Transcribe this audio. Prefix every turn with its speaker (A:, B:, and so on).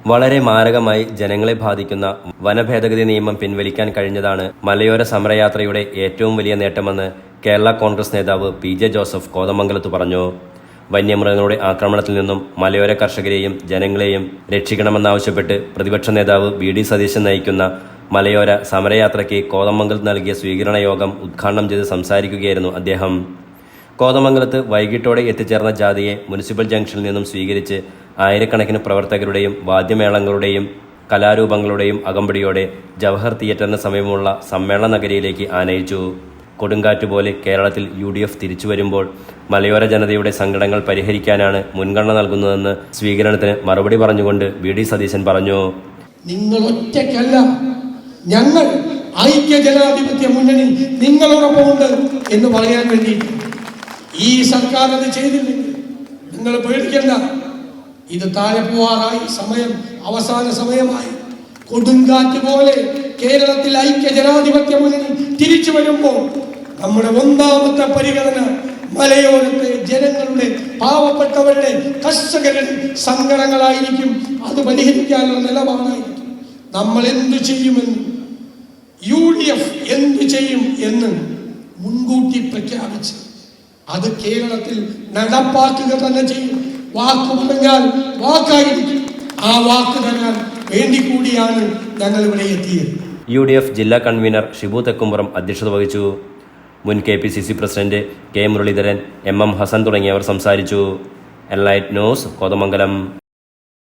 A: വളരെ മാരകമായി ജനങ്ങളെ ബാധിക്കുന്ന വനഭേദഗതി നിയമം പിൻവലിക്കാൻ കഴിഞ്ഞതാണ് മലയോര സമരയാത്രയുടെ ഏറ്റവും വലിയ നേട്ടമെന്ന് കേരള കോൺഗ്രസ് നേതാവ് PJ ജോസഫ് കോതമംഗലത്ത് പറഞ്ഞു. വന്യമൃഗങ്ങളുടെ ആക്രമണത്തിൽ നിന്നും മലയോര കർഷകരെയും ജനങ്ങളെയും രക്ഷിക്കണമെന്നാവശ്യപ്പെട്ട് പ്രതിപക്ഷ നേതാവ് VD സതീശൻ നയിക്കുന്ന മലയോര സമരയാത്രയ്ക്ക് കോതമംഗലത്ത് നൽകിയ സ്വീകരണ യോഗം ഉദ്ഘാടനം ചെയ്ത് സംസാരിക്കുകയായിരുന്നു അദ്ദേഹം. കോതമംഗലത്ത് വൈകിട്ടോടെ എത്തിച്ചേർന്ന ജാഥയെ മുനിസിപ്പൽ ജംഗ്ഷനിൽ നിന്നും സ്വീകരിച്ച് ആയിരക്കണക്കിന് പ്രവർത്തകരുടെയും വാദ്യമേളങ്ങളുടെയും കലാരൂപങ്ങളുടെയും അകമ്പടിയോടെ ജവഹർ തിയേറ്ററിന് സമീപമുള്ള സമ്മേളന നഗരിയിലേക്ക് ആനയിച്ചു. കൊടുങ്കാറ്റ് പോലെ കേരളത്തിൽ UDF തിരിച്ചു വരുമ്പോൾ മലയോര ജനതയുടെ സങ്കടങ്ങൾ പരിഹരിക്കാനാണ് മുൻഗണന നൽകുന്നതെന്ന് സ്വീകരണത്തിന് മറുപടി പറഞ്ഞുകൊണ്ട് VD സതീശൻ പറഞ്ഞു.
B: നിങ്ങൾ ഒറ്റയ്ക്കല്ല, ഞങ്ങൾ ഐക്യ ജനാധിപത്യ മുന്നണി നിങ്ങളോടൊപ്പമുണ്ട് എന്ന് പറയാൻ വേണ്ടി ഈ സർക്കാർ അത് ചെയ്തില്ലെങ്കിൽ നിങ്ങൾ പേടിക്കണ്ട. ഇത് താഴെ പോവാറായി, സമയം അവസാന സമയമായി. കൊടുങ്കാറ്റ് പോലെ കേരളത്തിൽ ഐക്യ ജനാധിപത്യ മുന്നണി തിരിച്ചു വരുമ്പോൾ നമ്മുടെ ഒന്നാമത്തെ പരിഗണന മലയോരത്തെ ജനങ്ങളുടെ, പാവപ്പെട്ടവരുടെ, കർഷകരുടെ സങ്കടങ്ങളായിരിക്കും. അത് പരിഹരിക്കാനുള്ള നിലപാടായിരിക്കും. നമ്മൾ എന്തു ചെയ്യുമെന്ന്, UDF എന്തു ചെയ്യും എന്ന് മുൻകൂട്ടി പ്രഖ്യാപിച്ച് അത് കേരളത്തിൽ നടപ്പാക്കുക തന്നെ ചെയ്യും. വാക്ക് പറഞ്ഞാൽ വാക്കായിരിക്കും. ആ വാക്ക് തരാൻ വേണ്ടി കൂടിയാണ് ഞങ്ങൾ ഇവിടെ എത്തിയത്.
A: UDF ജില്ലാ കൺവീനർ ഷിബു തെക്കുംപുറം അധ്യക്ഷത വഹിച്ചു. മുൻ KPCC president K Muraleedharan, MM Hassan തുടങ്ങിയവർ സംസാരിച്ചു. Enlight news, Kothamangalam.